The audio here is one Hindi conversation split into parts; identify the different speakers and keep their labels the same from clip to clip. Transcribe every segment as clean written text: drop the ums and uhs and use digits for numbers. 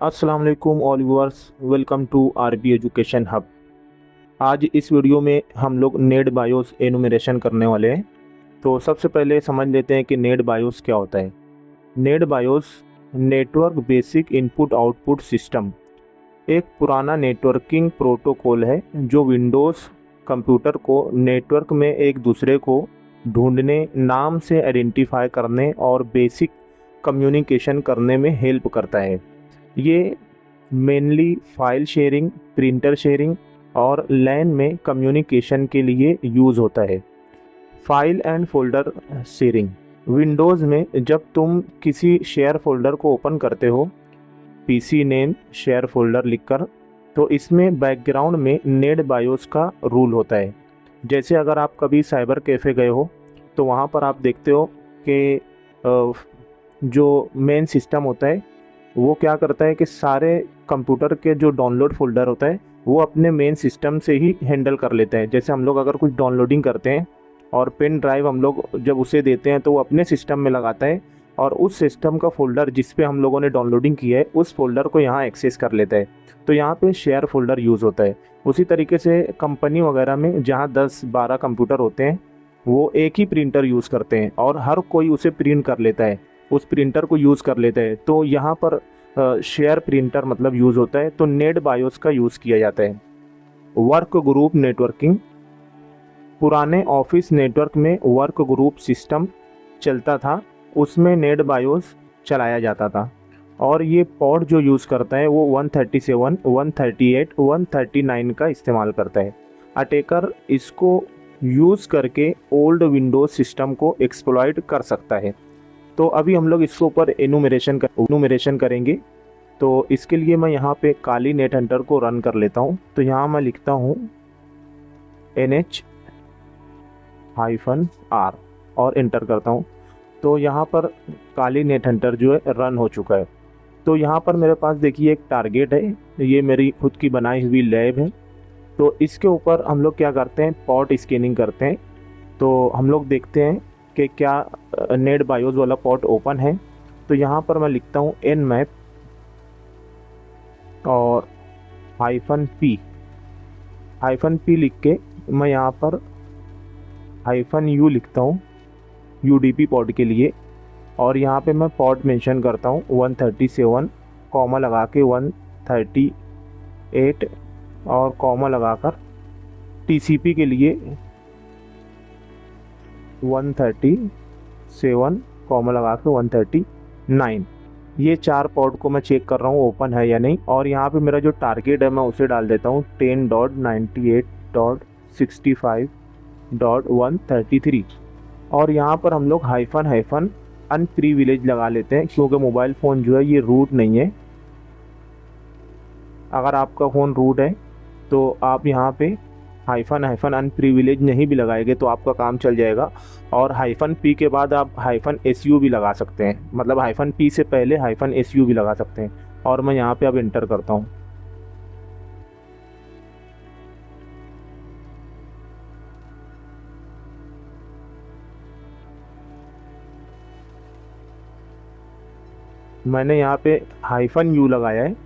Speaker 1: अस्सलाम वालेकुम all viewers, welcome to RB education hub. आज इस वीडियो में हम लोग नेट बायोस एनुमरेशन करने वाले हैं। तो सबसे पहले समझ लेते हैं कि नेट बायोस क्या होता है। Net BIOS network basic input output system एक पुराना नेटवर्किंग प्रोटोकॉल है जो विंडोज़ कंप्यूटर को नेटवर्क में एक दूसरे को ढूंढने, नाम से आइडेंटिफाई करने और बेसिक कम्युनिकेशन करने में हेल्प करता है। ये mainly file sharing, printer sharing और लैन में कम्युनिकेशन के लिए यूज़ होता है। File and folder sharing, Windows में जब तुम किसी शेयर फोल्डर को ओपन करते हो, पीसी नेम शेयर फोल्डर लिखकर, तो इसमें बैकग्राउंड में नेट बायोस का रूल होता है। जैसे अगर आप कभी साइबर कैफ़े गए हो तो वहाँ पर आप देखते हो कि जो मेन सिस्टम होता है वो क्या करता है कि सारे कंप्यूटर के जो डाउनलोड फोल्डर होता है वो अपने मेन सिस्टम से ही हैंडल कर लेते हैं। जैसे हम लोग अगर कुछ डाउनलोडिंग करते हैं और पेन ड्राइव हम लोग जब उसे देते हैं तो वो अपने सिस्टम में लगाता है और उस सिस्टम का फोल्डर जिस पे हम लोगों ने डाउनलोडिंग की है उस फोल्डर को यहाँ एक्सेस कर लेता है। तो यहाँ पे शेयर फोल्डर यूज़ होता है। उसी तरीके से कंपनी वगैरह में जहाँ 10-12 कंप्यूटर होते हैं वो एक ही प्रिंटर यूज़ करते हैं और हर कोई उसे प्रिंट कर लेता है, उस प्रिंटर को यूज़ कर लेता है। तो यहाँ पर शेयर प्रिंटर मतलब यूज़ होता है। तो नेट बायोस का यूज़ किया जाता है। वर्क ग्रुप नेटवर्किंग, पुराने ऑफिस नेटवर्क में वर्क ग्रुप सिस्टम चलता था, उसमें नेट बायोस चलाया जाता था और ये पोर्ट जो यूज़ करता है वो 137, 138, 139 का इस्तेमाल करता है। अटैकर इसको यूज़ करके ओल्ड विंडोज सिस्टम को एक्सप्लॉइट कर सकता है। तो अभी हम लोग इसके ऊपर एनुमरेशन करेंगे। तो इसके लिए मैं यहाँ पे काली नेट हंटर को रन कर लेता हूँ। तो यहाँ मैं लिखता हूँ NH-R और इंटर करता हूँ। तो यहाँ पर काली नेट हंटर जो है रन हो चुका है। तो यहाँ पर मेरे पास देखिए एक टारगेट है, ये मेरी खुद की बनाई हुई लैब है। तो इसके ऊपर हम लोग क्या करते हैं, पोर्ट स्कैनिंग करते हैं। तो हम लोग देखते हैं कि क्या नेट बायोस वाला पोर्ट ओपन है। तो यहाँ पर मैं लिखता हूँ nmap और -p लिख के मैं यहाँ पर -u लिखता हूँ UDP पोर्ट के लिए। और यहाँ पे मैं पोर्ट मेंशन करता हूँ 137, कॉमा लगा के 138 और कॉमा लगाकर TCP के लिए 137, कॉमा लगा के 139। ये 4 पोर्ट को मैं चेक कर रहा हूँ ओपन है या नहीं। और यहाँ पे मेरा जो टारगेट है मैं उसे डाल देता हूँ 10.98.65.133। और यहाँ पर हम लोग हाइफन अनप्रिविलेज लगा लेते हैं क्योंकि मोबाइल फ़ोन जो है ये रूट नहीं है। अगर आपका फ़ोन रूट है तो आप यहाँ पे हाइफन अनप्रिविलेज नहीं भी लगाएंगे तो आपका काम चल जाएगा। और -p के बाद आप -su भी लगा सकते हैं, मतलब -p से पहले -su भी लगा सकते हैं। और मैं यहाँ पे अब इंटर करता हूँ। मैंने यहाँ पे -u लगाया है,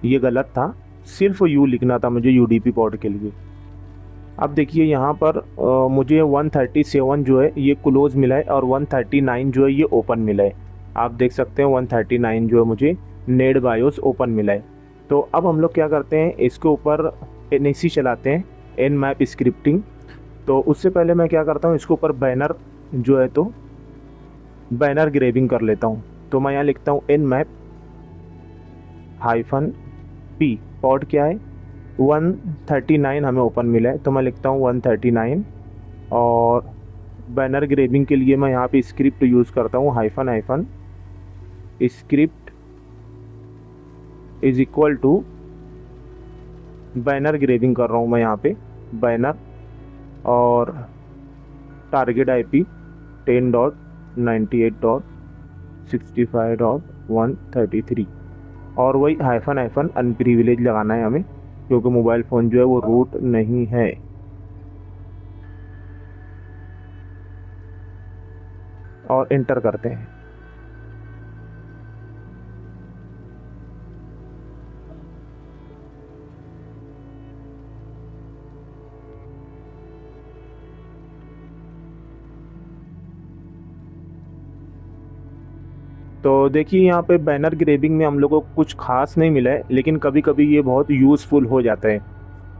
Speaker 1: ये गलत था, सिर्फ u लिखना था मुझे UDP पोर्ट के लिए। अब देखिए यहाँ पर मुझे 137 जो है ये क्लोज मिला है और 139 जो है ये ओपन मिला है। आप देख सकते हैं 139 जो है मुझे नेट बायोस ओपन मिला है। तो अब हम लोग क्या करते हैं, इसके ऊपर NAC चलाते हैं, nmap स्क्रिप्टिंग। तो उससे पहले मैं क्या करता हूँ, इसके ऊपर बैनर जो है तो बैनर ग्रेबिंग कर लेता हूँ। तो मैं यहाँ लिखता हूँ nmap -p, पोर्ट क्या है 139 हमें ओपन मिला है। तो मैं लिखता हूँ 139। और बैनर ग्रेबिंग के लिए मैं यहाँ पे स्क्रिप्ट यूज़ करता हूँ hyphen script is equal to banner grabbing कर रहा हूँ मैं यहाँ पे बैनर और टारगेट IP 10.98.65.133 और वही हाइफन अनप्रिविलेज लगाना है हमें क्योंकि मोबाइल फ़ोन जो है वो रूट नहीं है। और इंटर करते हैं। तो देखिए यहाँ पे बैनर ग्रेबिंग में हम लोगों को कुछ खास नहीं मिला है, लेकिन कभी कभी ये बहुत यूज़फुल हो जाता है।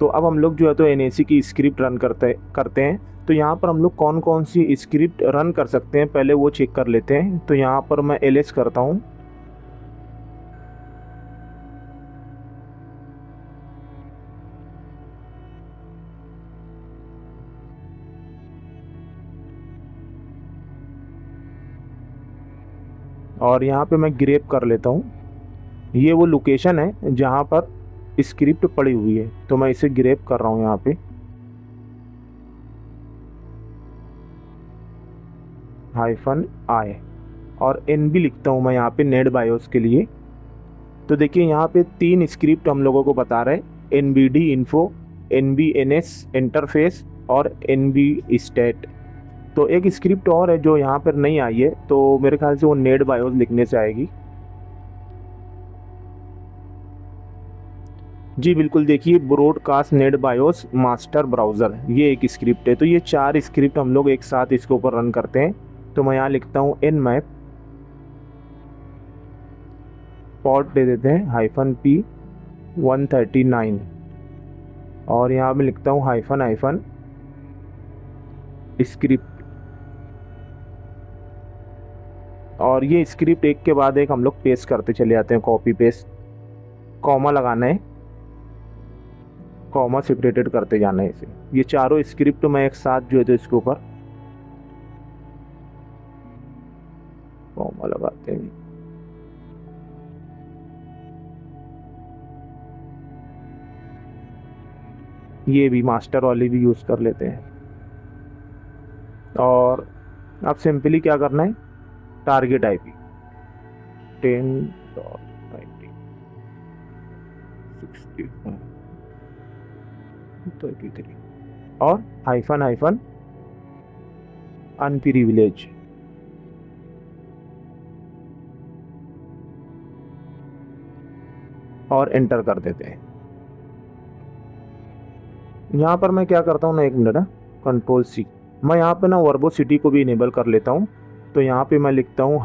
Speaker 1: तो अब हम लोग जो है तो NAC की स्क्रिप्ट रन करते हैं। तो यहाँ पर हम लोग कौन कौन सी स्क्रिप्ट रन कर सकते हैं पहले वो चेक कर लेते हैं। तो यहाँ पर मैं ls करता हूँ। और यहाँ पे मैं ग्रेप कर लेता हूँ। ये वो लोकेशन है जहाँ पर स्क्रिप्ट पड़ी हुई है, तो मैं इसे ग्रेप कर रहा हूँ यहाँ पे -i और NB लिखता हूँ मैं यहाँ पे नेट बायोस के लिए। तो देखिए यहाँ पे 3 स्क्रिप्ट हम लोगों को बता रहे हैं, NBD इन्फो, NBNS इंटरफेस और NB स्टेट। तो एक स्क्रिप्ट और है जो यहाँ पर नहीं आई है, तो मेरे ख्याल से वो नेट बायोस लिखने से आएगी। जी बिल्कुल, देखिए broadcast net BIOS master browser, ये एक स्क्रिप्ट है। तो ये 4 स्क्रिप्ट हम लोग एक साथ इसके ऊपर रन करते हैं। तो मैं यहाँ लिखता हूँ nmap, पोर्ट दे देते हैं -p139 और यहाँ मैं लिखता हूँ हाइफन स्क्रिप्ट। और ये स्क्रिप्ट एक के बाद एक हम लोग पेस्ट करते चले जाते हैं, कॉपी पेस्ट। कॉमा लगाना है, कॉमा सेपरेटेड करते जाना है इसे। ये चारों स्क्रिप्ट मैं एक साथ जो है तो इसके ऊपर कॉमा लगाते हैं। ये भी मास्टर वाली भी यूज़ कर लेते हैं। और अब सिंपली क्या करना है, टारगेट IP 10.19.65 और हाइफन अनप्रिविलेज। और एंटर कर देते हैं। यहाँ पर मैं क्या करता हूँ ना, 1 मिनट है, Ctrl+C। मैं यहाँ पे ना वर्बोसिटी को भी इनेबल कर लेता हूँ। तो यहाँ पे मैं लिखता हूँ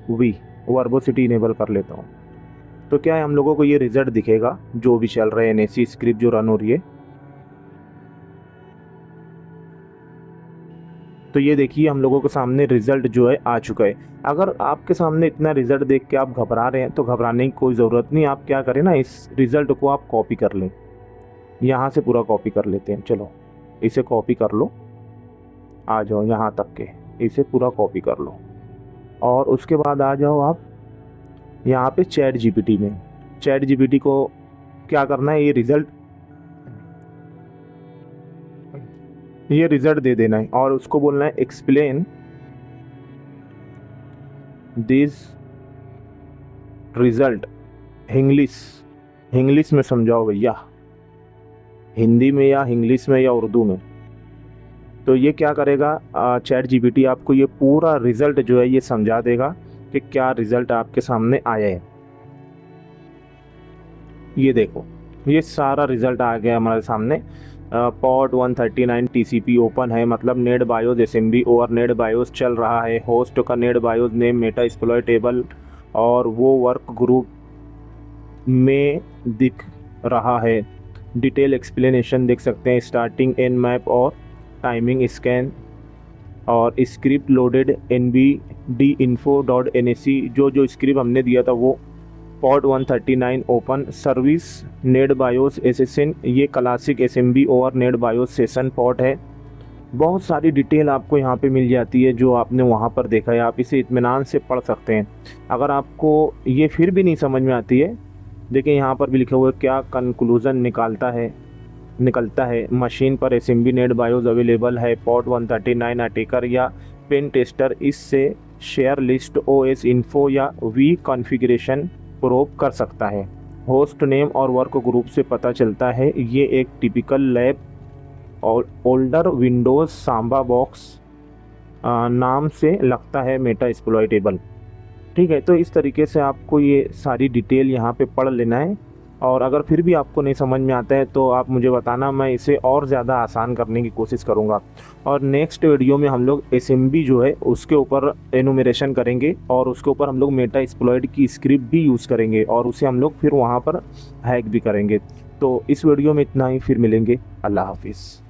Speaker 1: -v, वर्बोसिटी इनेबल कर लेता हूँ। तो क्या है, हम लोगों को ये रिजल्ट दिखेगा जो भी चल रहा है, NAC स्क्रिप्ट जो रन हो रही है। तो ये देखिए हम लोगों के सामने रिजल्ट जो है आ चुका है। अगर आपके सामने इतना रिजल्ट देख के आप घबरा रहे हैं तो घबराने की कोई ज़रूरत नहीं। आप क्या करें ना, इस रिज़ल्ट को आप कॉपी कर लें, यहाँ से पूरा कॉपी कर लेते हैं। चलो इसे कॉपी कर लो, आ जाओ यहाँ तक के, इसे पूरा कॉपी कर लो। और उसके बाद आ जाओ आप यहाँ पे ChatGPT में। ChatGPT को क्या करना है, ये रिजल्ट दे देना है और उसको बोलना है एक्सप्लेन दिस रिजल्ट इंग्लिश में समझाओ भैया, हिंदी में या इंग्लिश में या उर्दू में। तो ये क्या करेगा, ChatGPT आपको ये पूरा रिजल्ट जो है ये समझा देगा कि क्या रिजल्ट आपके सामने आया है। ये देखो ये सारा रिजल्ट आ गया हमारे सामने। पोर्ट 139 TCP ओपन है, मतलब नेट बायोस SMB और नेट बायोस चल रहा है। होस्ट का नेट बायोस नेम मेटास्प्लॉयटेबल और वो वर्क ग्रुप में दिख रहा है। डिटेल एक्सप्लेनेशन देख सकते हैं, स्टार्टिंग nmap और टाइमिंग स्कैन और स्क्रिप्ट लोडेड nbdinfo.nac। जो स्क्रिप्ट हमने दिया था वो port 139 open service net BIOS assassin, ये क्लासिक SMB और नेट बायोस सेशन पोर्ट है। बहुत सारी डिटेल आपको यहाँ पे मिल जाती है जो आपने वहाँ पर देखा है। आप इसे इत्मीनान से पढ़ सकते हैं। अगर आपको ये फिर भी नहीं समझ में आती है, देखिए यहाँ पर भी लिखा हुआ है क्या कंक्लूज़न निकलता है। मशीन पर SMB नेट बायोस अवेलेबल है। पोर्ट 139 अटैकर या पेन टेस्टर इससे शेयर लिस्ट OS इन्फो या वी कॉन्फ़िगरेशन प्रोब कर सकता है। होस्ट नेम और वर्क ग्रुप से पता चलता है ये एक टिपिकल लैब और ओल्डर विंडोज़ सांबा बॉक्स नाम से लगता है मेटास्प्लॉयटेबल। ठीक है, तो इस तरीके से आपको ये सारी डिटेल यहाँ पे पढ़ लेना है और अगर फिर भी आपको नहीं समझ में आता है तो आप मुझे बताना, मैं इसे और ज़्यादा आसान करने की कोशिश करूँगा। और नेक्स्ट वीडियो में हम लोग एसएमबी जो है उसके ऊपर एनुमरेशन करेंगे और उसके ऊपर हम लोग मेटा एक्सप्लॉइट की स्क्रिप्ट भी यूज़ करेंगे और उसे हम लोग फिर वहाँ पर हैक भी करेंगे। तो इस वीडियो में इतना ही, फिर मिलेंगे। अल्लाह हाफिज़।